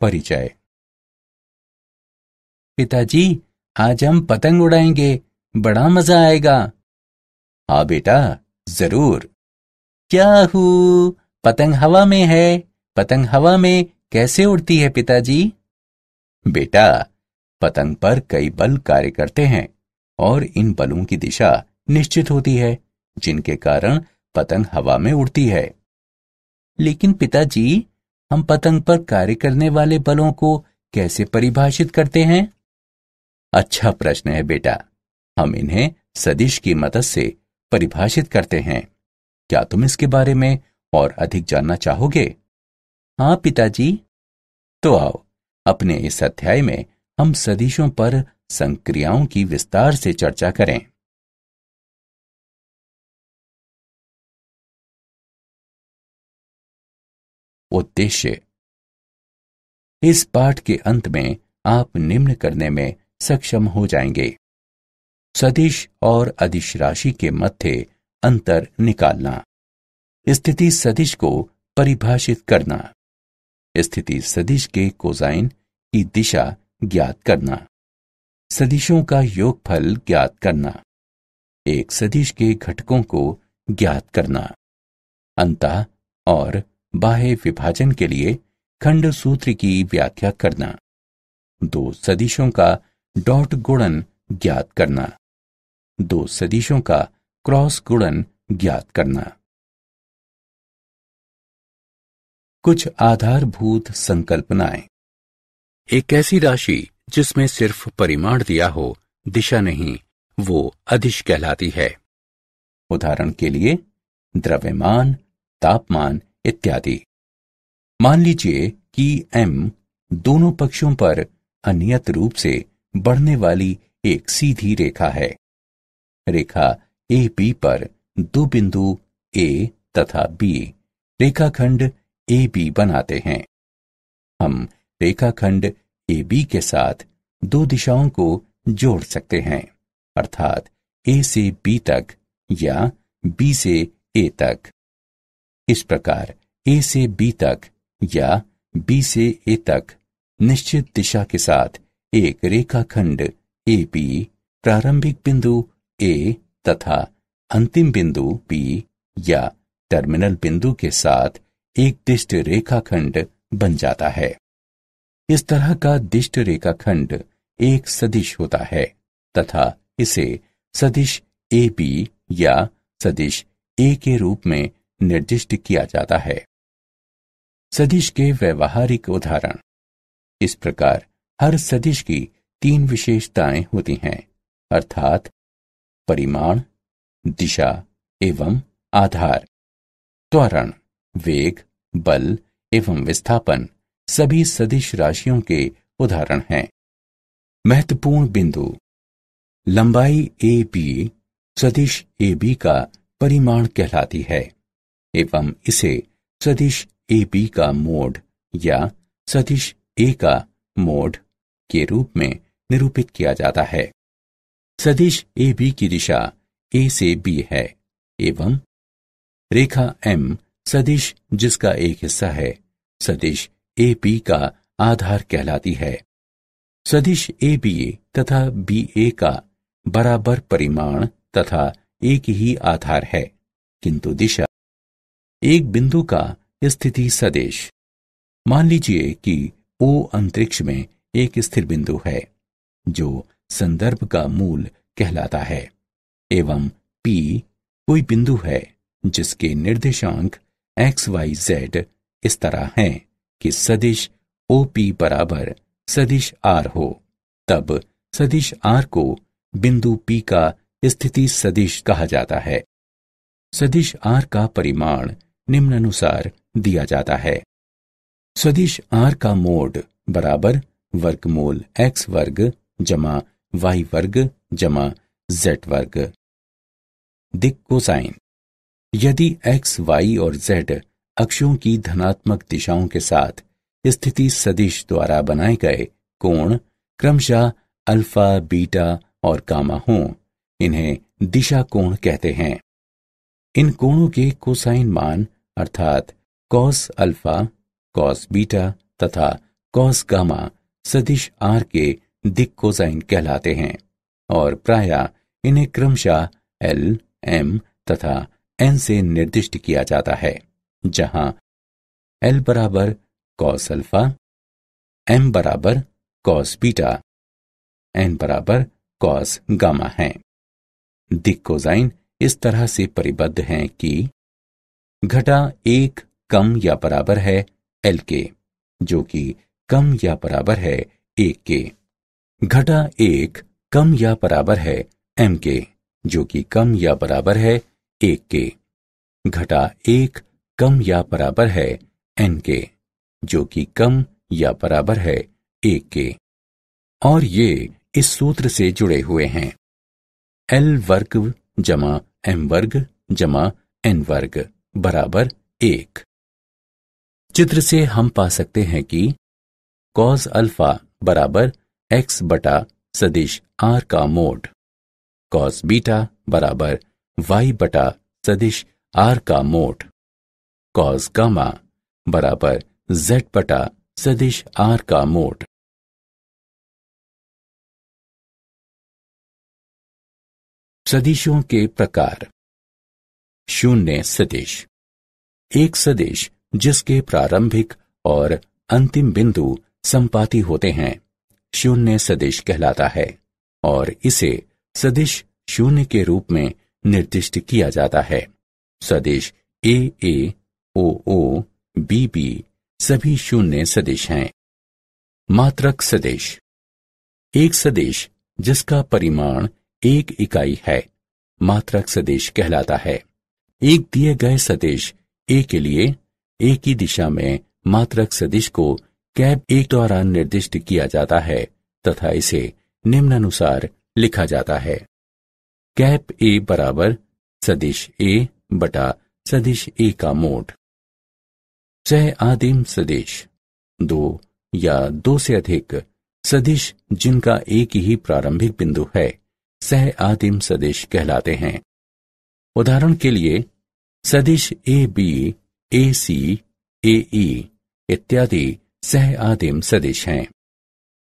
परिचय। पिताजी, आज हम पतंग उड़ाएंगे, बड़ा मजा आएगा। हाँ बेटा, जरूर। याहू, पतंग हवा में है। पतंग हवा में कैसे उड़ती है पिताजी? बेटा, पतंग पर कई बल कार्य करते हैं और इन बलों की दिशा निश्चित होती है, जिनके कारण पतंग हवा में उड़ती है। लेकिन पिताजी, हम पतंग पर कार्य करने वाले बलों को कैसे परिभाषित करते हैं? अच्छा प्रश्न है बेटा। हम इन्हें सदिश की मदद से परिभाषित करते हैं। क्या तुम इसके बारे में और अधिक जानना चाहोगे? हाँ पिताजी। तो आओ, अपने इस अध्याय में हम सदिशों पर संक्रियाओं की विस्तार से चर्चा करें। उद्देश्य। इस पाठ के अंत में आप निम्न करने में सक्षम हो जाएंगे। सदिश और अदिश राशि के मध्य अंतर निकालना, स्थिति सदिश को परिभाषित करना, स्थिति सदिश के कोसाइन की दिशा ज्ञात करना, सदिशों का योगफल ज्ञात करना, एक सदिश के घटकों को ज्ञात करना, अंतः और बाह्य विभाजन के लिए खंड सूत्र की व्याख्या करना, दो सदिशों का डॉट गुणन ज्ञात करना, दो सदिशों का क्रॉस गुणन ज्ञात करना। कुछ आधारभूत संकल्पनाएं। एक ऐसी राशि जिसमें सिर्फ परिमाण दिया हो, दिशा नहीं, वो अदिश कहलाती है। उदाहरण के लिए द्रव्यमान, तापमान इत्यादि। मान लीजिए कि m दोनों पक्षों पर अनियत रूप से बढ़ने वाली एक सीधी रेखा है। रेखा AB पर दो बिंदु A तथा B रेखाखंड AB बनाते हैं। हम रेखाखंड AB के साथ दो दिशाओं को जोड़ सकते हैं, अर्थात A से B तक या B से A तक। इस प्रकार A से B तक या B से A तक निश्चित दिशा के साथ एक रेखाखंड AB प्रारंभिक बिंदु A तथा अंतिम बिंदु B या टर्मिनल बिंदु के साथ एक दिष्ट रेखाखंड बन जाता है। इस तरह का दिष्ट रेखाखंड एक सदिश होता है तथा इसे सदिश AB या सदिश A के रूप में निर्दिष्ट किया जाता है। सदिश के व्यवहारिक उदाहरण। इस प्रकार हर सदिश की तीन विशेषताएं होती हैं, अर्थात परिमाण, दिशा एवं आधार। त्वरण, वेग, बल एवं विस्थापन सभी सदिश राशियों के उदाहरण हैं। महत्वपूर्ण बिंदु। लंबाई AB सदिश AB का परिमाण कहलाती है एवं इसे सदिश AB का मोड या सदिश A का मोड के रूप में निरूपित किया जाता है। सदिश AB की दिशा A से B है एवं रेखा M सदिश जिसका एक हिस्सा है सदिश AB का आधार कहलाती है। सदिश AB तथा BA का बराबर परिमाण तथा एक ही आधार है, किंतु दिशा एक बिंदु का स्थिति सदिश। मान लीजिए कि O अंतरिक्ष में एक स्थिर बिंदु है जो संदर्भ का मूल कहलाता है एवं P कोई बिंदु है जिसके निर्देशांक XYZ इस तरह हैं कि सदिश OP बराबर सदिश R हो, तब सदिश R को बिंदु P का स्थिति सदिश कहा जाता है। सदिश R का परिमाण निम्नानुसार दिया जाता है। सदिश R का मोड बराबर वर्गमूल x वर्ग जमा y वर्ग जमा z वर्ग। दिक् कोसाइन। यदि x, y और z अक्षों की धनात्मक दिशाओं के साथ स्थिति सदिश द्वारा बनाए गए कोण क्रमशः अल्फा, बीटा और गामा हों, इन्हें दिशा कोण कहते हैं। इन कोणों के कोसाइन मान अर्थात कॉस अल्फा, कॉस बीटा तथा कॉस गामा सदिश आर के दिक् कोसाइन कहलाते हैं और प्रायः इन्हें क्रमशः एल, एम तथा एन से निर्दिष्ट किया जाता है, जहां एल बराबर कॉस अल्फा, एम बराबर कॉस बीटा, एन बराबर कॉस गामा है। दिक् कोसाइन इस तरह से परिबद्ध हैं कि घटा 1 कम या बराबर है एल के, जो कि कम या बराबर है 1 के। घटा 1 कम या बराबर है एम के, जो कि कम या बराबर है 1 के। घटा 1 कम या बराबर है एन के, जो कि कम या बराबर है 1 के। और ये इस सूत्र से जुड़े हुए हैं, एल वर्ग जमा एम वर्ग जमा एन वर्ग बराबर 1। चित्र से हम पा सकते हैं कि कॉस अल्फा बराबर एक्स बटा सदिश आर का मोड, कॉस बीटा बराबर वाई बटा सदिश आर का मोड, कॉस गामा बराबर जेड बटा सदिश आर का मोड। सदिशों के प्रकार। शून्य सदिश, एक सदिश जिसके प्रारंभिक और अंतिम बिंदु संपाती होते हैं शून्य सदिश कहलाता है और इसे सदिश शून्य के रूप में निर्दिष्ट किया जाता है। सदिश ए ए, ओ ओ, बी बी सभी शून्य सदिश हैं। मात्रक सदिश, एक सदिश जिसका परिमाण 1 इकाई है मात्रक सदिश कहलाता है। एक दिए गए सदिश ए के लिए एक ही दिशा में मात्रक सदिश को कैप 1 द्वारा निर्दिष्ट किया जाता है तथा इसे निम्नानुसार लिखा जाता है। कैप ए बराबर सदिश ए बटा सदिश ए का मोड। सह आदिम सदिश, 2 या 2 से अधिक सदिश जिनका एक ही प्रारंभिक बिंदु है सह आदिम सदिश कहलाते हैं। उदाहरण के लिए सदिश ए बी, ए सी, ए ई इत्यादि सह आदिम सदिश हैं।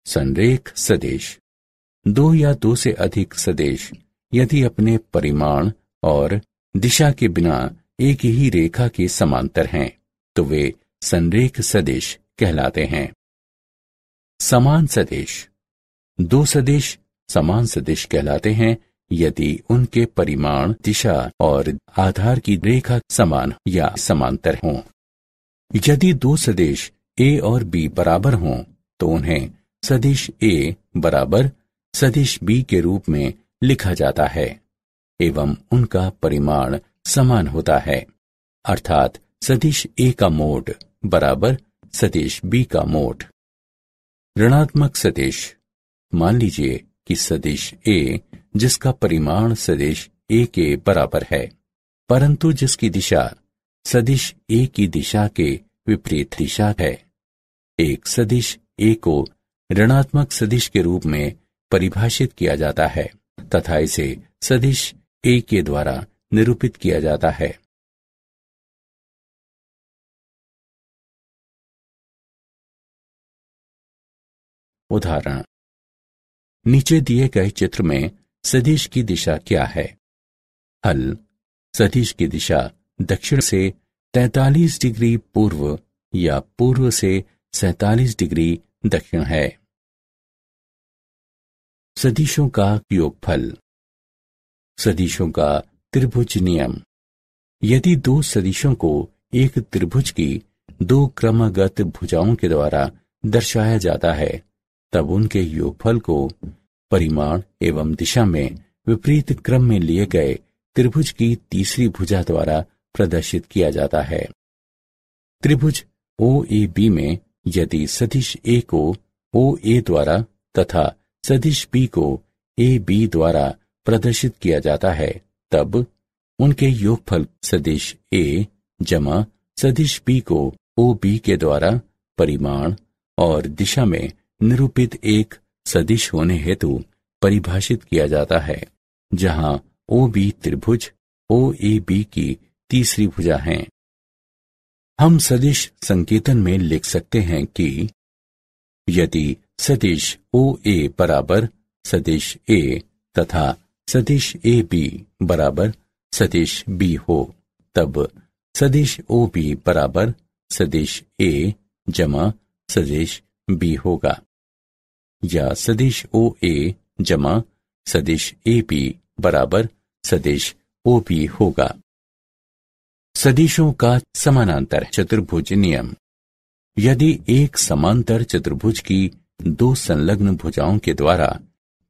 संरेख सदिश, 2 या 2 से अधिक सदिश यदि अपने परिमाण और दिशा के बिना एक ही रेखा के समांतर हैं तो वे संरेख सदिश कहलाते हैं। समान सदिश, 2 सदिश समान सदिश कहलाते हैं यदि उनके परिमाण, दिशा और आधार की रेखा समान या समांतर हों। यदि 2 सदिश ए और बी बराबर हों तो उन्हें सदिश ए बराबर सदिश बी के रूप में लिखा जाता है एवं उनका परिमाण समान होता है, अर्थात सदिश ए का मोड बराबर सदिश बी का मोड। ऋणात्मक सदिश, मान लीजिए कि सदिश ए जिसका परिमाण सदिश ए के बराबर है परंतु जिसकी दिशा सदिश ए की दिशा के विपरीत दिशा है। एक सदिश ए को ऋणात्मक सदिश के रूप में परिभाषित किया जाता है तथा इसे सदिश ए के द्वारा निरूपित किया जाता है। उदाहरण, नीचे दिए गए चित्र में सदिश की दिशा क्या है? हल, सदिश की दिशा दक्षिण से 43 डिग्री पूर्व या पूर्व से 47 डिग्री दक्षिण है। सदिशों का योगफल। सदिशों का त्रिभुज नियम। यदि 2 सदिशों को एक त्रिभुज की 2 क्रमगत भुजाओं के द्वारा दर्शाया जाता है तब उनके योगफल को परिमाण एवं दिशा में विपरीत क्रम में लिए गए त्रिभुज की तीसरी भुजा द्वारा प्रदर्शित किया जाता है। त्रिभुज ओ ए बी में यदि सदिश ए को ओ ए द्वारा तथा सदिश बी को ए बी द्वारा प्रदर्शित किया जाता है तब उनके योगफल सदिश ए जमा सदिश बी को ओ बी के द्वारा परिमाण और दिशा में निरूपित एक सदिश होने हेतु परिभाषित किया जाता है, जहां ओ बी त्रिभुज ओ ए बी की तीसरी भुजा है। हम सदिश संकेतन में लिख सकते हैं कि यदि सदिश ओ ए बराबर सदिश ए तथा सदिश ए बी बराबर सदिश बी हो, तब सदिश ओ बी बराबर सदिश ए जमा सदिश बी होगा, या सदिश ओ ए जमा सदिश ए बी बराबर सदिश ओ बी होगा। सदिशों का समानांतर चतुर्भुज नियम। यदि एक समांतर चतुर्भुज की दो संलग्न भुजाओं के द्वारा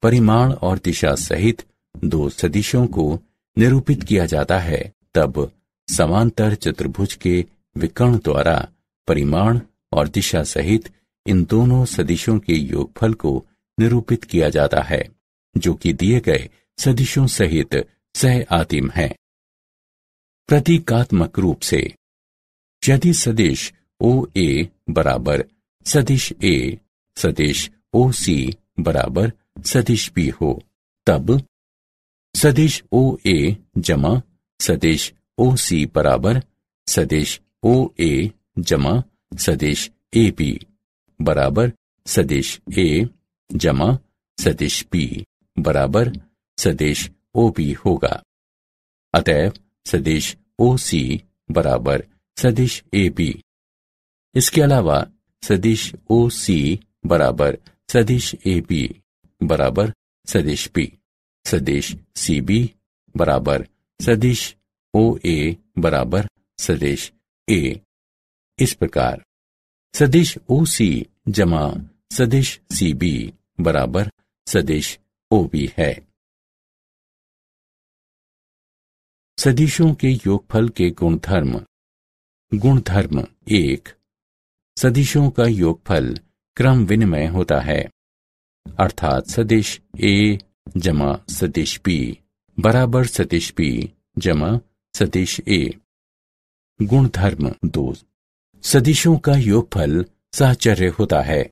परिमाण और दिशा सहित दो सदिशों को निरूपित किया जाता है, तब समांतर चतुर्भुज के विकर्ण द्वारा परिमाण और दिशा सहित इन दोनों सदिशों के योगफल को निरूपित किया जाता है, जो कि दिए गए सदिशों सहित सह आदिम है। प्रतीकात्मक रूप से, यदि सदिश ओ ए बराबर सदिश ए सदिश ओ सी बराबर सदिश बी हो, तब सदिश ओ ए जमा सदिश ओ सी बराबर सदिश ओ ए जमा सदिश ए बी बराबर सदिश ए जमा सदिश बी बराबर सदिश ओ बी होगा। अतएव सदिश ओ सी बराबर सदिश ए बी। इसके अलावा सदिश ओ सी बराबर सदिश ए बी बराबर सदिश बी, सदिश सी बी बराबर सदिश ओ ए बराबर सदिश ए। इस प्रकार सदिश ओ सी जमा सदिश सी बी बराबर सदिश ओ बी है। सदिशों के योगफल के गुणधर्म। गुणधर्म 1, सदिशों का योगफल क्रम विनिमय होता है, अर्थात सदिश ए जमा सदिश बी बराबर सदिश बी जमा सदिश ए। गुणधर्म 2, सदिशों का योगफल साहचर्य होता है।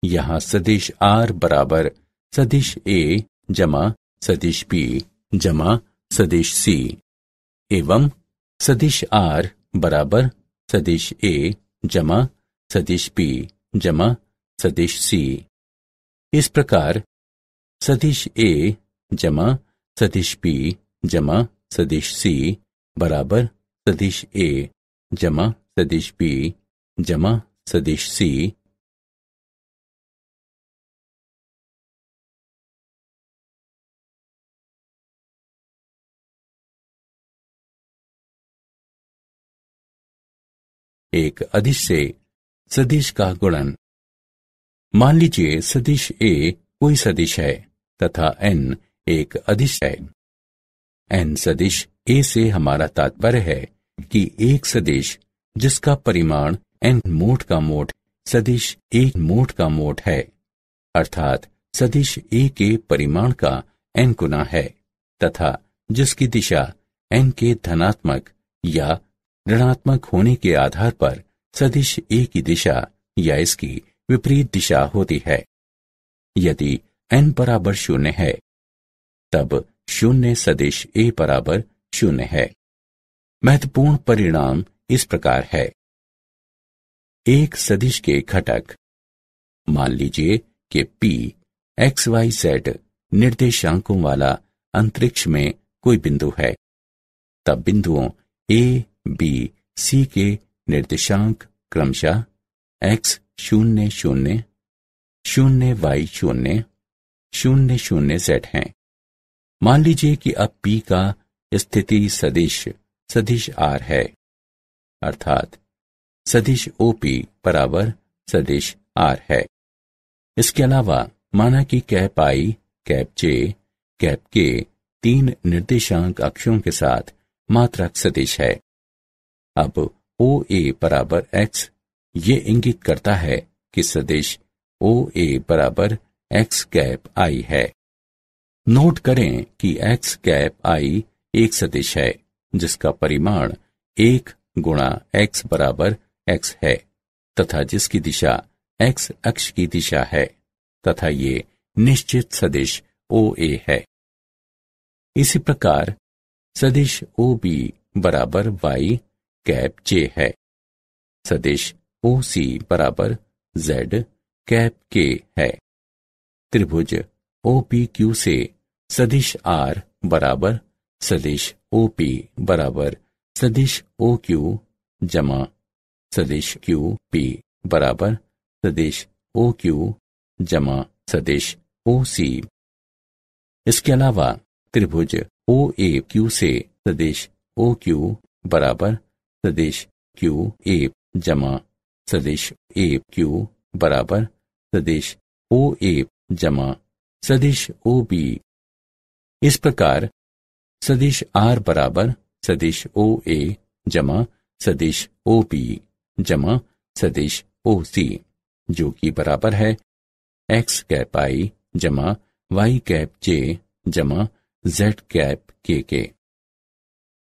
यहां सदिश आर बराबर सदिश ए जमा सदिश बी जमा सदिश सी एवं सदिश आर बराबर सदिश ए जमा सदिश बी जमा सदिश सी। इस प्रकार सदिश ए जमा सदिश बी जमा सदिश सी बराबर सदिश ए जमा सदिश बी जमा सदिश सी एक अदिश से सदिश का गुणन। मान लीजिए सदिश ए कोई सदिश है तथा n एक अदिश है। n सदिश ए से हमारा तात्पर्य है कि एक सदिश जिसका परिमाण n मोड का मोड सदिश एक मोड का मोड है, अर्थात सदिश ए के परिमाण का n गुना है, तथा जिसकी दिशा n के धनात्मक या ऋणात्मक होने के आधार पर सदिश ए की दिशा या इसकी विपरीत दिशा होती है। यदि n बराबर 0 है, तब 0 सदिश ए बराबर 0 है। महत्वपूर्ण परिणाम इस प्रकार है। एक सदिश के घटक, मान लीजिए कि p xyz निर्देशांकों वाला अंतरिक्ष में कोई बिंदु है, तब बिंदुओं a b c के निर्देशांक क्रमशः x 0 0 0 y 0 0 0 z हैं। मान लीजिए कि अब p का स्थिति सदिश सदिश r है, अर्थात सदिश OP बराबर सदिश r है। इसके अलावा माना कि cap i, cap j, cap k तीन निर्देशांक अक्षों के साथ मात्रक सदिश है। अब OA बराबर x ये इंगित करता है कि सदिश OA बराबर x कैप i है। नोट करें कि x कैप i एक सदिश है जिसका परिमाण 1 गुणा x बराबर x है तथा जिसकी दिशा x अक्ष की दिशा है, तथा ये निश्चित सदिश OA है। इसी प्रकार सदिश OB बराबर y कैप j है। सदिश OC बराबर z कैप के है। त्रिभुज OPQ से सदिश R बराबर सदिश OP बराबर सदिश OQ जमा सदिश QP बराबर सदिश OQ जमा सदिश OC। इसके अलावा त्रिभुज OAQ से सदिश OQ बराबर सदिश QA जमा सदिश AQ बराबर सदिश OA जमा सदिश OB। इस प्रकार सदिश R बराबर सदिश OA जमा सदिश OB जमा सदिश OC, जो कि बराबर है x कैप I जमा y कैप J जमा z कैप K के।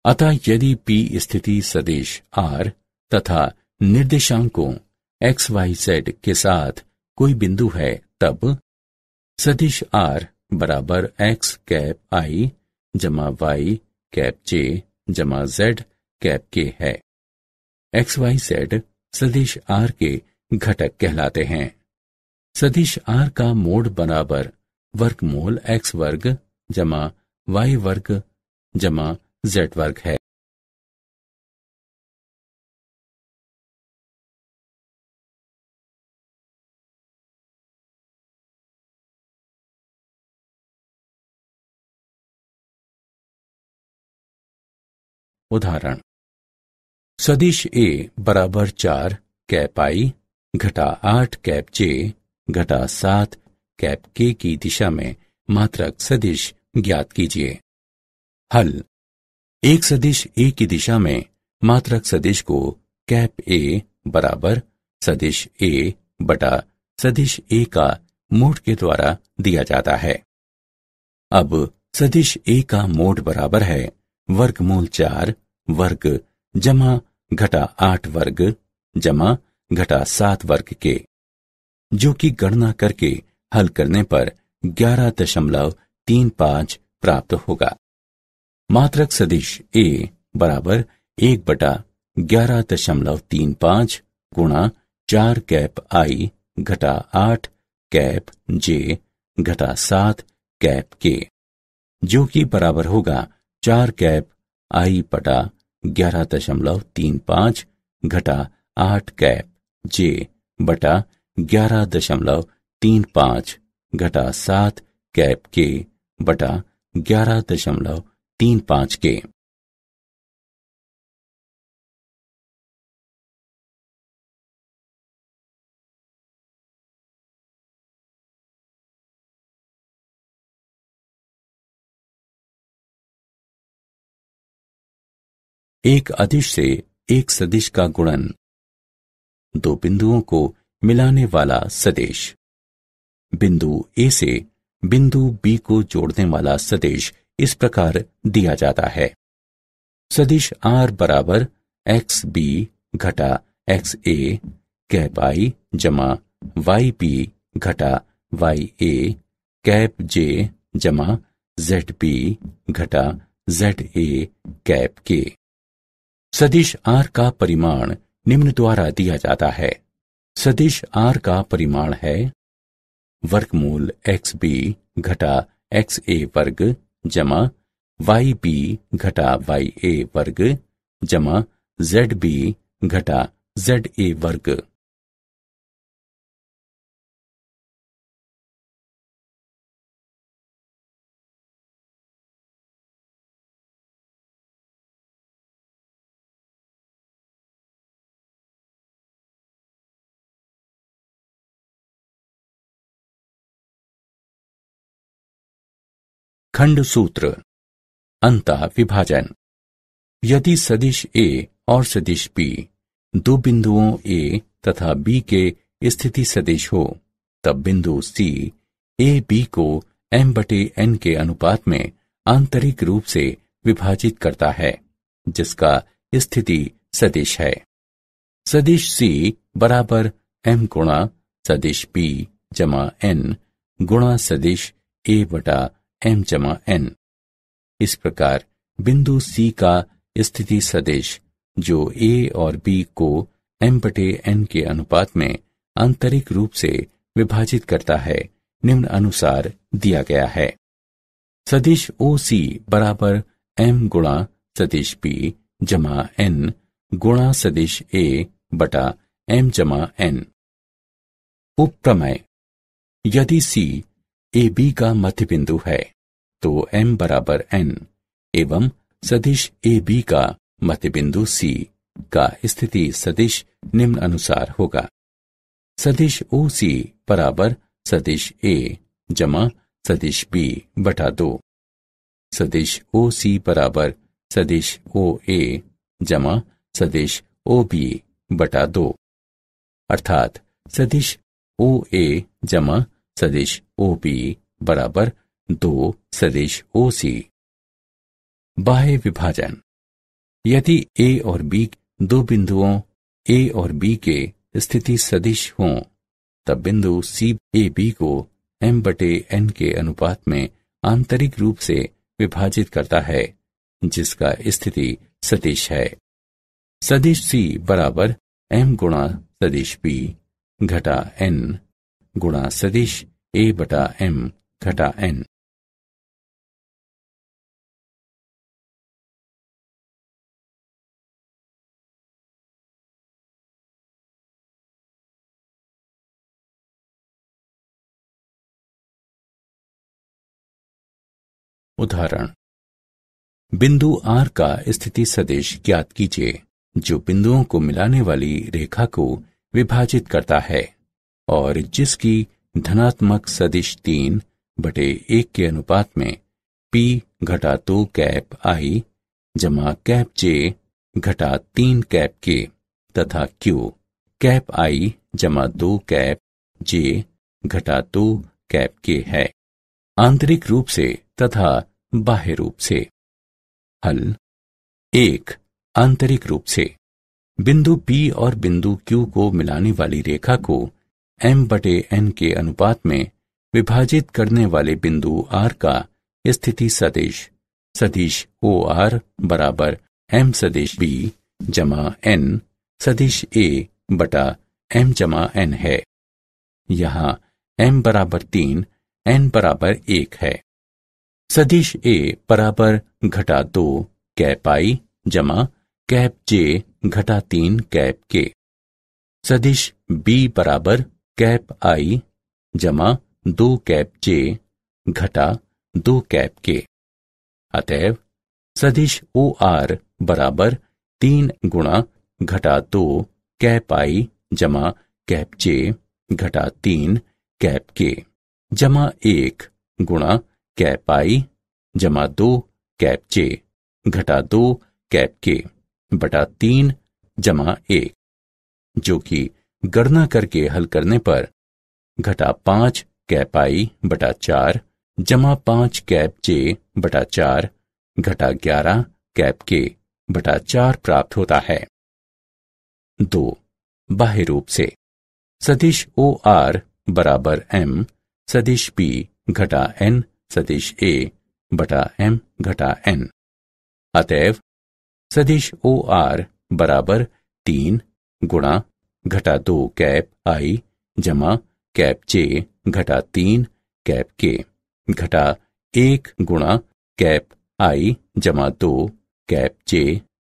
अतः यदि P स्थिति सदिश R तथा निर्देशांकों x y z के साथ कोई बिंदु है, तब सदिश R बराबर x कैप I जमा y कैप J जमा z कैप K है। x y z सदिश R के घटक कहलाते हैं। सदिश R का मोड बराबर वर्गमूल x वर्ग जमा y वर्ग जमा z वर्ग है। उदाहरण, सदिश A बराबर 4 कैप I घटा 8 कैप J घटा 7 कैप K की दिशा में मात्रक सदिश ज्ञात कीजिए। हल, एक सदिश A की दिशा में मात्रक सदिश को कैप A बराबर सदिश A बटा सदिश A का मोड के द्वारा दिया जाता है। अब सदिश A का मोड बराबर है वर्गमूल 4 वर्ग जमा घटा 8 वर्ग जमा घटा 7 वर्ग के, जो कि गणना करके हल करने पर 11.35 प्राप्त होगा। मात्रक सदिश A बराबर 1 बटा 11.35 गुणा 4 कैप I घटा 8 कैप J घटा 7 कैप K, जो कि बराबर होगा 4 कैप I बटा 11.35 घटा 8 कैप J बटा 11.35 घटा 7 कैप K बटा 11.35 के। एक अदिश से एक सदिश का गुणन, दो बिंदुओं को मिलाने वाला सदिश। बिंदु A से बिंदु B को जोड़ने वाला सदिश इस प्रकार दिया जाता है। सदिश R बराबर XB घटा XA कैप I जमा YB घटा YA कैप J जमा ZB घटा ZA कैप K। सदिश R का परिमाण निम्न द्वारा दिया जाता है। सदिश R का परिमाण है वर्गमूल XB घटा XA वर्ग जमा YB घटा YA वर्ग जमा ZB घटा ZA वर्ग। खंड सूत्र अंतः विभाजन। यदि सदिश A और सदिश B दो बिंदुओं A तथा B के स्थिति सदिश हो, तब बिंदु C A B को m/n के अनुपात में आंतरिक रूप से विभाजित करता है, जिसका स्थिति सदिश है। सदिश C बराबर m गुणा सदिश B जमा n गुणा सदिश A बटा m जमा n। इस प्रकार बिंदु C का स्थिति सदिश, जो A और B को m/n के अनुपात में आंतरिक रूप से विभाजित करता है निम्न अनुसार दिया गया है। सदिश OC बराबर M गुणा सदिश B जमा N गुणा सदिश A बटा M जमा N। उपप्रमेय: यदि C AB का मध्य बिंदु है तो M बराबर N एवं सदिश AB का मध्य बिंदु C का स्थिति सदिश निम्न अनुसार होगा। सदिश OC बराबर सदिश A जमा सदिश B बटा 2। सदिश OC बराबर सदिश OA जमा सदिश OB बटा 2, अर्थात सदिश OA जमा सदिश OB बराबर 2 सदिश OC। बाह्य विभाजन: यदि A और B दो बिंदुओं A और B के स्थिति सदिश हों तब बिंदु CAB को M बटे N के अनुपात में आंतरिक रूप से विभाजित करता है जिसका स्थिति सदिश है। सदिश C बराबर M गुणा सदिश B घटा N गुणा सदिश A बटा M घटा N। उदाहरण: बिंदु R का स्थिति सदिश ज्ञात कीजिए जो बिंदुओं को मिलाने वाली रेखा को विभाजित करता है और जिसकी धनात्मक सदिश 3 बटे 1 के अनुपात में P घटा 2 कैप I जमा कैप J घटा 3 कैप K तथा Q कैप I जमा 2 कैप J घटा 2 कैप K है, आंतरिक रूप से तथा बाह्य रूप से। हल: 1. आंतरिक रूप से बिंदु P और बिंदु Q को मिलाने वाली रेखा को M बटे N के अनुपात में विभाजित करने वाले बिंदु R का स्थिति सदिश सदिश OR बराबर M सदिश B जमा N सदिश A बटा M जमा N है। यहाँ M बराबर 3 N बराबर 1 है। सदिश A बराबर घटा 2 कैप I जमा कैप J घटा 3 कैप K। सदिश B बराबर कैप I जमा 2 कैप J घटा 2 कैप K। अतएव सदिश OR बराबर 3 गुणा घटा 2 कैप I जमा कैप J घटा 3 कैप K जमा 1 गुणा कैप I जमा 2 कैप J घटा 2 कैप K बटा 3 जमा 1, जो कि गणना करके हल करने पर घटा 5 कैप I बटा 4 जमा 5 कैप J बटा 4 घटा 11 कैप K बटा 4 प्राप्त होता है। 2. बाह्य रूप से सदिश OR बराबर M सदिश P घटा N सदिश A बटा M घटा N। अतएव सदिश OR बराबर 3 गुणा घटा 2 कैप I जमा कैप J घटा 3 कैप K घटा 1 गुणा कैप I जमा 2 कैप J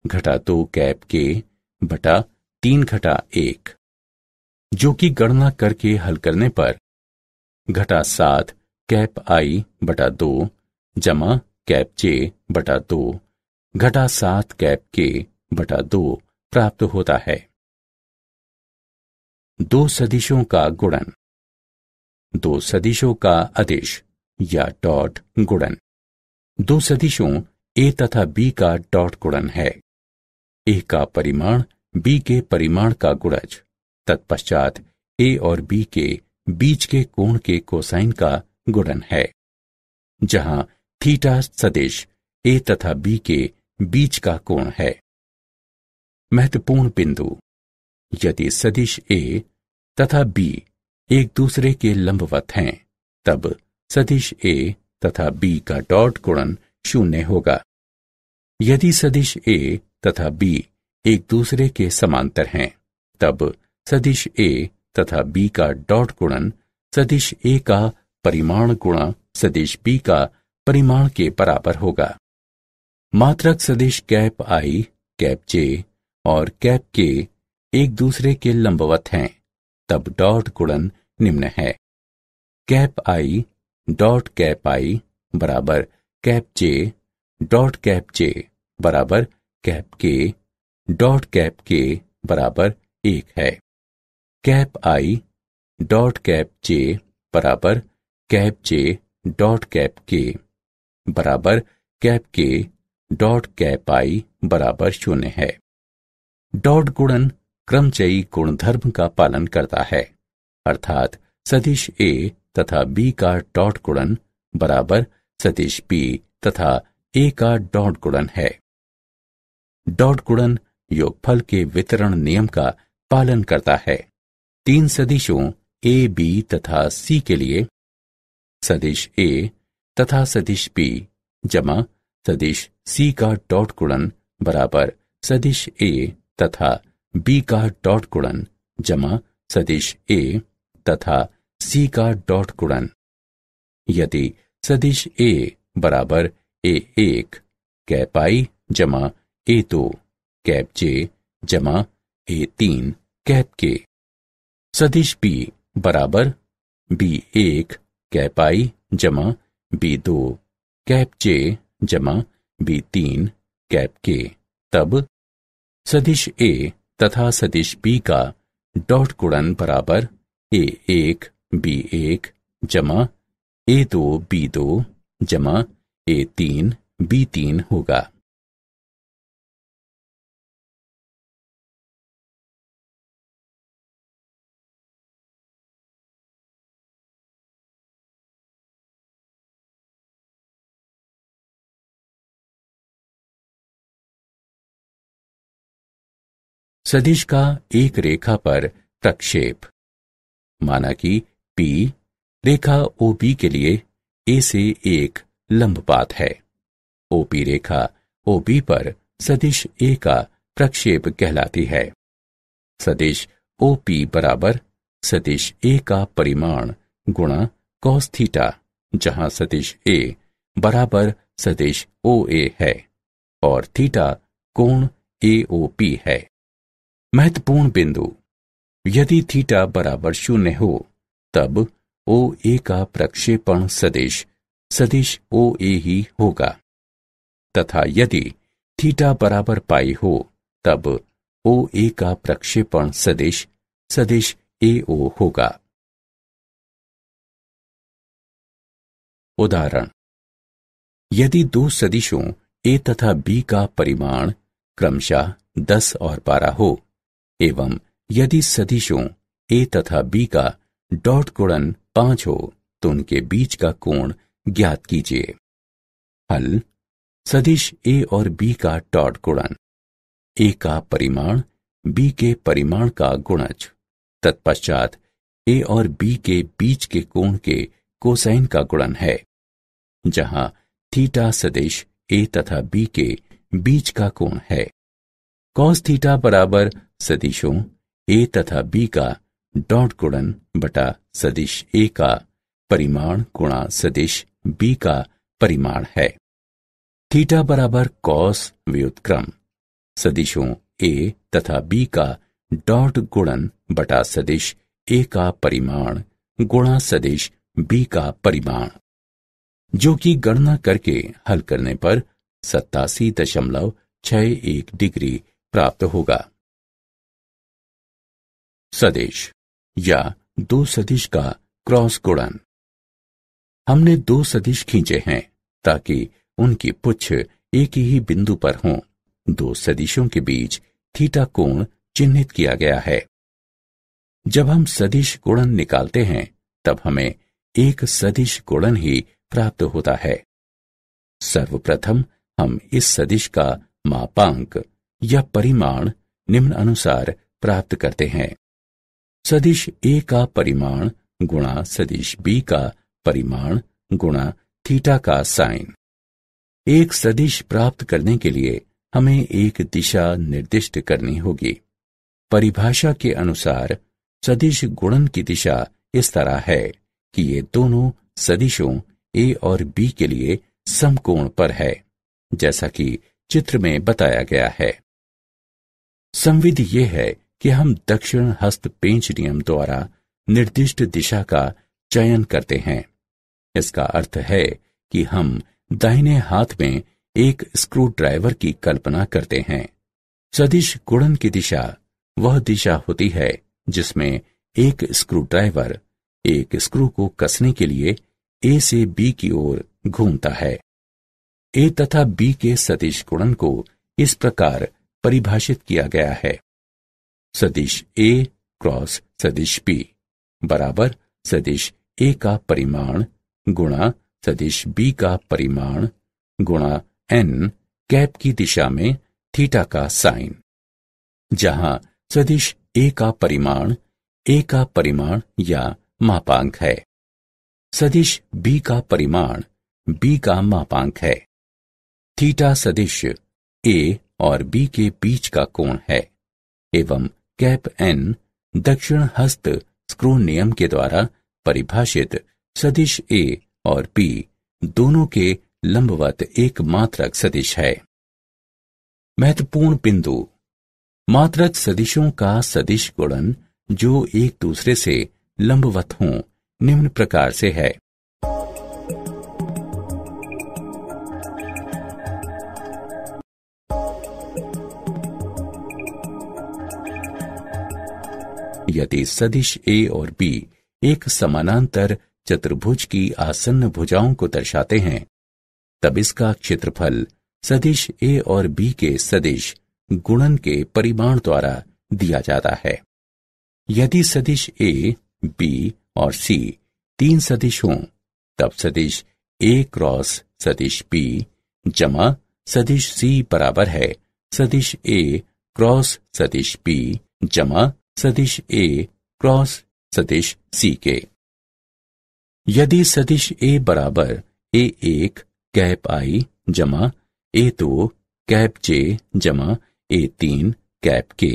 घटा 2 कैप K बटा 3 घटा 1, जो कि गणना करके हल करने पर घटा 7 कैप I बटा 2 जमा कैप J बटा 2 घटा 7 कैप K बटा 2 प्राप्त होता है। दो सदिशों का गुणन। दो सदिशों का अदिश या डॉट गुणन। दो सदिशों A तथा B का डॉट गुणन है। A का परिमाण B के परिमाण का गुणज तत्पश्चात A और B के बीच के कोण के कोसाइन का गुणन है, जहां थीटा सदिश A तथा B के बीच का कोण है। महत्वपूर्ण बिंदु: यदि सदिश A तथा B एक दूसरे के लंबवत हैं तब सदिश A तथा B का डॉट गुणन 0 होगा। यदि सदिश A तथा B एक दूसरे के समांतर हैं तब सदिश A तथा B का डॉट गुणन सदिश ए का परिमाण गुणा सदिश बी का परिमाण के बराबर होगा। मात्रक सदिश कैप आई, कैप जे और कैप के एक दूसरे के लंबवत हैं, तब डॉट गुणन निम्न है। कैप आई डॉट कैप आई बराबर कैप जे डॉट कैप जे बराबर कैप के डॉट कैप के बराबर 1 है। कैप आई डॉट कैप जे बराबर कैप जे डॉट कैप के बराबर कैप के डॉट कैप आई बराबर 0 है। डॉट गुणन क्रमचयी गुणधर्म का पालन करता है, अर्थात सदिश ए तथा बी का डॉट गुणन बराबर सदिश बी तथा ए का डॉट गुणन है। डॉट गुणन योगफल के वितरण नियम का पालन करता है। 3 सदिशों ए, बी तथा सी के लिए सदिश ए तथा सदिश बी जमा सदिश सी का डॉट गुणन बराबर सदिश ए तथा बी का डॉट गुणन जमा सदिश ए तथा सी का डॉट गुणन। यदि सदिश ए बराबर ए1 कैप आई जमा ए2 कैप जे जमा ए3 कैप के, सदिश बी बराबर बी1 कैप आई जमा बी2 कैप जे जमा बी3 कैप के, तब सदिश ए तथा सदिश बी का डॉट गुणन बराबर ए1 बी1 जमा ए2 बी2 जमा ए3 बी3 होगा। सदिश का एक रेखा पर प्रक्षेप। माना कि P रेखा OP के लिए A से एक लंबपात है। OP रेखा OB पर सदिश A का प्रक्षेप कहलाती है। सदिश OP बराबर सदिश A का परिमाण गुणा cos थीटा, जहां सदिश A बराबर सदिश OA है और थीटा कोण AOP है। महत्वपूर्ण बिंदु, यदि थीटा बराबर 0 हो तब OA का प्रक्षेपण सदिश सदिश OA ही होगा, तथा यदि थीटा बराबर पाई हो तब OA का प्रक्षेपण सदिश सदिश AO होगा। उदाहरण, यदि दो सदिशों A तथा B का परिमाण क्रमशः 10 और 12 हो एवं यदि सदिशों A तथा B का डॉट गुणन 5 हो तो उनके बीच का कोण ज्ञात कीजिए। हल, सदिश A और B का डॉट गुणन, A का परिमाण B के परिमाण का गुणज, तत्पश्चात A और B के बीच के कोण के कोसाइन का गुणन है, जहां थीटा सदिश A तथा B के बीच का कोण है। cos थीटा बराबर सदिशों A तथा B का डॉट गुणन बटा सदिश A का परिमाण गुणा सदिश B का परिमाण है। थीटा बराबर cos व्युत्क्रम सदिशों A तथा B का डॉट गुणन बटा सदिश A का परिमाण गुणा सदिश B का परिमाण, जो कि गणना करके हल करने पर 87.61 डिग्री प्राप्त होगा। सदिश या दो सदिश का क्रॉस गुणन। हमने दो सदिश खींचे हैं ताकि उनकी पुच्छ एक ही बिंदु पर हों। दो सदिशों के बीच थीटा कोण चिन्हित किया गया है। जब हम सदिश गुणन निकालते हैं तब हमें एक सदिश गुणन ही प्राप्त होता है। सर्वप्रथम हम इस सदिश का मापांक या परिमाण निम्न अनुसार प्राप्त करते हैं। सदिश A का परिमाण गुणा सदिश B का परिमाण गुणा थीटा का साइन। एक सदिश प्राप्त करने के लिए हमें एक दिशा निर्दिष्ट करनी होगी। परिभाषा के अनुसार सदिश गुणन की दिशा इस तरह है कि ये दोनों सदिशों ए और बी के लिए समकोण पर है, जैसा कि चित्र में बताया गया है। संविधि ये है कि हम दक्षिण हस्त पेंच नियम द्वारा निर्दिष्ट दिशा का चयन करते हैं। इसका अर्थ है कि हम दाहिने हाथ में एक स्क्रू ड्राइवर की कल्पना करते हैं। सदिश गुणन की दिशा वह दिशा होती है जिसमें एक स्क्रू ड्राइवर एक स्क्रू को कसने के लिए ए से बी की ओर घूमता है। ए तथा बी के सदिश गुणन को इस प्रकार परिभाषित किया गया है। सदिश ए क्रॉस सदिश बी बराबर सदिश ए का परिमाण गुणा सदिश बी का परिमाण गुणा एन कैप की दिशा में थीटा का साइन, जहां सदिश ए का परिमाण या मापांक है, सदिश बी का परिमाण बी का मापांक है। थीटा सदिश ए और बी के बीच का कोण है एवं कैप एन दक्षिण हस्त स्क्रू नियम के द्वारा परिभाषित सदिश ए और बी दोनों के लंबवत एक मात्रक सदिश है। महत्वपूर्ण बिंदु, मात्रक सदिशों का सदिश गुणन जो एक दूसरे से लंबवत हों निम्न प्रकार से है। यदि सदिश ए और बी एक समानांतर चतुर्भुज की आसन्न भुजाओं को दर्शाते हैं, तब इसका क्षेत्रफल सदिश ए और बी के सदिश गुणन के परिमाण द्वारा दिया जाता है। यदि सदिश ए, बी और सी तीन सदिश हों, तब सदिश ए क्रॉस सदिश बी जमा सदिश सी बराबर है सदिश ए क्रॉस सदिश बी जमा सदिश ए क्रॉस सदिश सी के। यदि सदिश ए बराबर ए1 कैप आई जमा ए2 कैप जे जमा ए3 कैप के,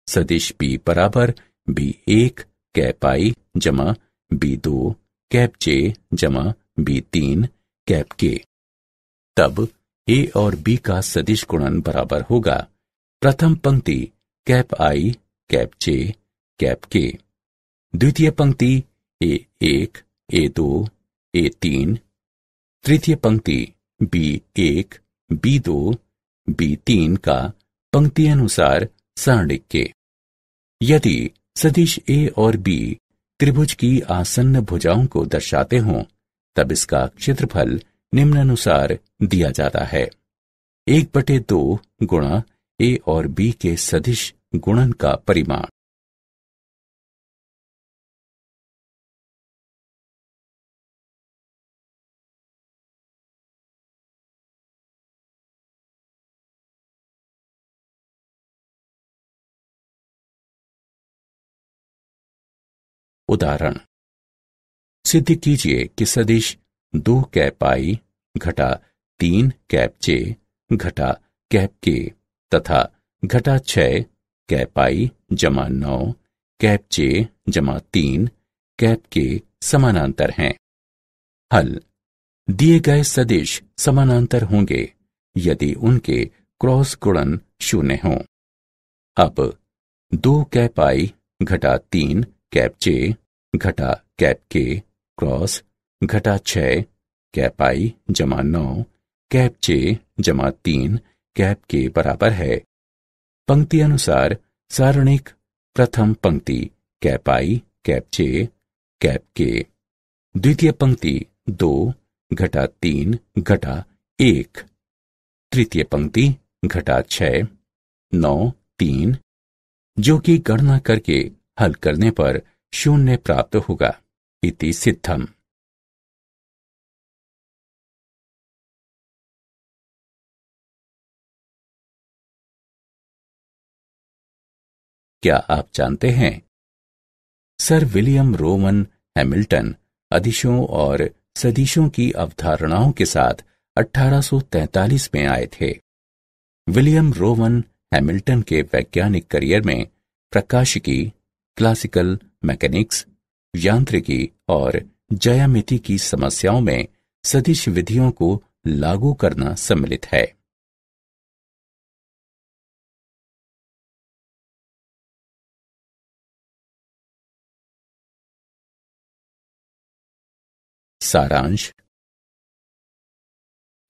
सदिश बी बराबर बी1 कैप आई जमा बी2 कैप जे जमा बी3 कैप के, तब ए और बी का सदिश गुणन बराबर होगा प्रथम पंक्ति कैप आई कैप जे कैप के, द्वितीय पंक्ति ए1 ए2 ए3, तृतीय पंक्ति बी1 बी2 बी3 का पंक्ति अनुसार सारणिक के। यदि सदिश ए और बी त्रिभुज की आसन्न भुजाओं को दर्शाते हों, तब इसका क्षेत्रफल निम्नानुसार दिया जाता है 1/2 गुणा ए और बी के सदिश गुणन का परिमाण। उदाहरण, सिद्ध कीजिए कि सदिश 2 कैप आई घटा 3 कैप जे घटा कैप के तथा घटा 6 कैप आई जमा 9 कैप जे जमा 3 कैप के समानांतर हैं। हल, दिए गए सदिश समानांतर होंगे यदि उनके क्रॉस गुणन 0 हों। अब 2 कैप आई घटा 3 कैप जे घटा कैप के क्रॉस घटा 6 कैप आई जमा 9 कैप जे जमा 3 कैप के बराबर है पंक्ति अनुसार सारणिक प्रथम पंक्ति कैप आई कैप जे कैप के, द्वितीय पंक्ति 2 घटा 3 घटा 1, तृतीय पंक्ति घटा 6 9 3, जो कि गणना करके हल करने पर 0 प्राप्त होगा। इति सिद्धम। क्या आप जानते हैं, सर विलियम रोवन हैमिल्टन अदिशों और सदिशों की अवधारणाओं के साथ 1843 में आए थे। विलियम रोवन हैमिल्टन के वैज्ञानिक करियर में प्रकाशिकी क्लासिकल मैकेनिक्स, यांत्रिकी और ज्यामिति की समस्याओं में सदिश विधियों को लागू करना सम्मिलित है। सारांश।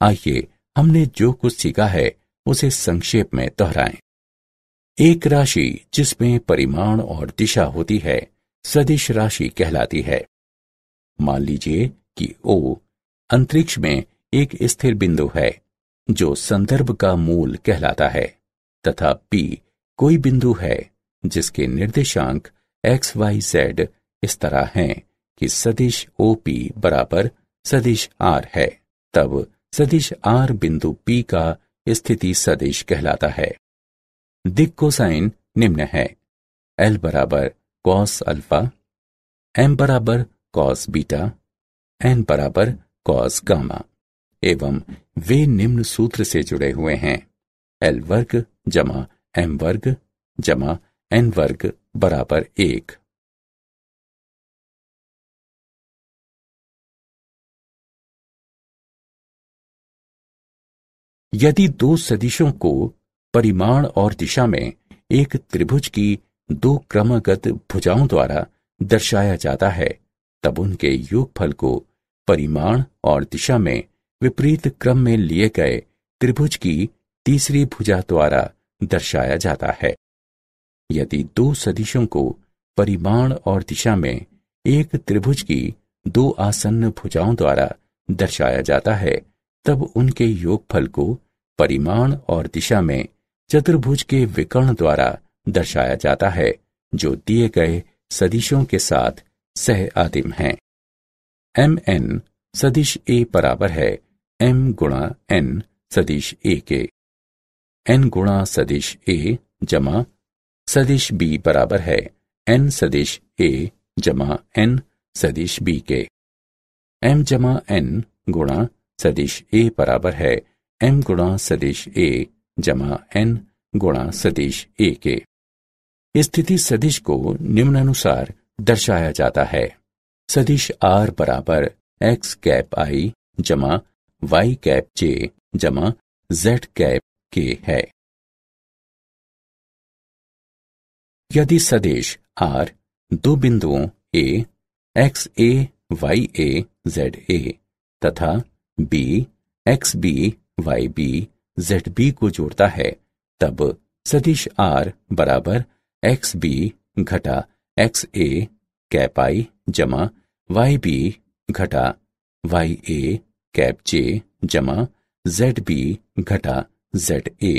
आइए हमने जो कुछ सीखा है उसे संक्षेप में दोहराएं। एक राशि जिसमें परिमाण और दिशा होती है सदिश राशि कहलाती है। मान लीजिए कि O अंतरिक्ष में एक स्थिर बिंदु है जो संदर्भ का मूल कहलाता है, तथा P कोई बिंदु है जिसके निर्देशांक x, y, z इस तरह हैं कि सदिश OP बराबर सदिश R है। तब सदिश R बिंदु P का स्थिति सदिश कहलाता है। दिक् कोसाइन निम्न है: L बराबर cos अल्फा, M बराबर cos बीटा, N बराबर cos गामा, एवं वे निम्न सूत्र से जुड़े हुए हैं: L वर्ग जमा M वर्ग जमा N वर्ग बराबर 1। यदि दो सदिशों को परिमाण और दिशा में एक त्रिभुज की दो क्रमगत भुजाओं द्वारा दर्शाया जाता है, तब उनके योगफल को परिमाण और दिशा में विपरीत क्रम में लिए गए त्रिभुज की तीसरी भुजा द्वारा दर्शाया जाता है। यदि दो सदिशों को परिमाण और दिशा में एक त्रिभुज की दो आसन्न भुजाओं द्वारा दर्शाया जाता है, तब उनके योगफल को परिमाण और दिशा में चतुर्भुज के विकर्ण द्वारा दर्शाया जाता है, जो दिए गए सदिशों के साथ सह आदिम हैं। mn सदिश A बराबर है m गुणा n सदिश A के। n गुणा सदिश A जमा सदिश B बराबर है n सदिश A जमा n सदिश B के। m जमा n गुणा सदिश A बराबर है m गुणा सदिश A जमा n गुणा सदिश A के। स्थिति सदिश को निम्नानुसार दर्शाया जाता है: सदिश R बराबर x कैप I जमा y कैप j जमा z कैप k है। यदि सदिश R दो बिंदुओं A x a y a z a तथा B x b y b z b को जोड़ता है, तब सदिश R बराबर x b घटा x a कैप I जमा y b घटा y a कैप j जमा z b घटा z a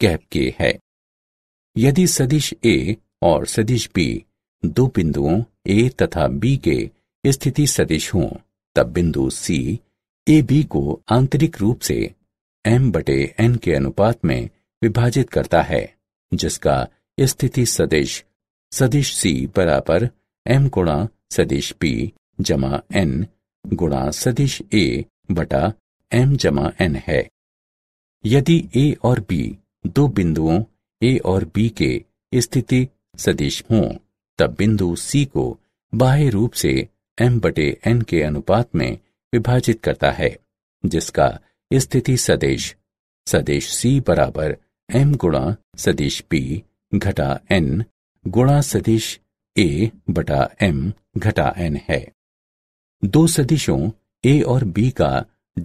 कैप k है। यदि सदिश A और सदिश B दो बिंदुओं A तथा B के स्थिति सदिश हों, तब बिंदु C A B को आंतरिक रूप से m/n के अनुपात में विभाजित करता है, जिसका स्थिति सदिश सदिश C बराबर m गुणा सदिश B जमा n गुणा सदिश A बटा m जमा n है। यदि A और B दो बिंदुओं A और B के स्थिति सदिश हों, तब बिंदु C को बाह्य रूप से m/n के अनुपात में विभाजित करता है, जिसका स्थिति सदिश सदिश C बराबर m गुणा सदिश B घटा n गुणा सदिश A बटा m घटा n है। दो सदिशों A और B का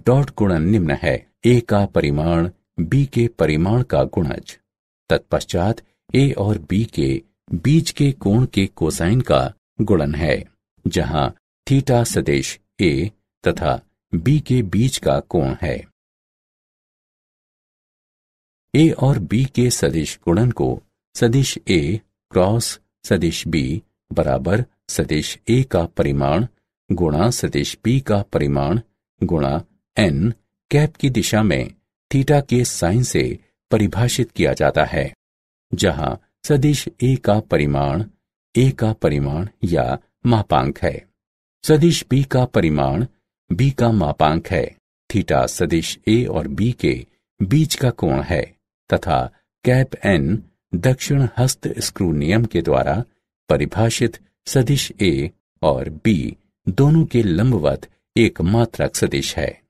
डॉट गुणन निम्न है: A का परिमाण B के परिमाण का गुणज, तत्पश्चात A और B के बीच के कोण के कोसाइन का गुणन है, जहां थीटा सदिश A तथा B के बीच का कोण है। A और B के सदिश गुणन को सदिश A क्रॉस सदिश B बराबर सदिश A का परिमाण गुणा सदिश B का परिमाण गुणा n कैप की दिशा में थीटा के साइन से परिभाषित किया जाता है, जहां सदिश A का परिमाण या मापांक है, सदिश B का परिमाण B का मापांक है, थीटा सदिश A और B के बीच का कोण है, तथा कैप n दक्षिण हस्त स्क्रू नियम के द्वारा परिभाषित सदिश A और बी दोनों के लंबवत एक मात्रक सदिश है।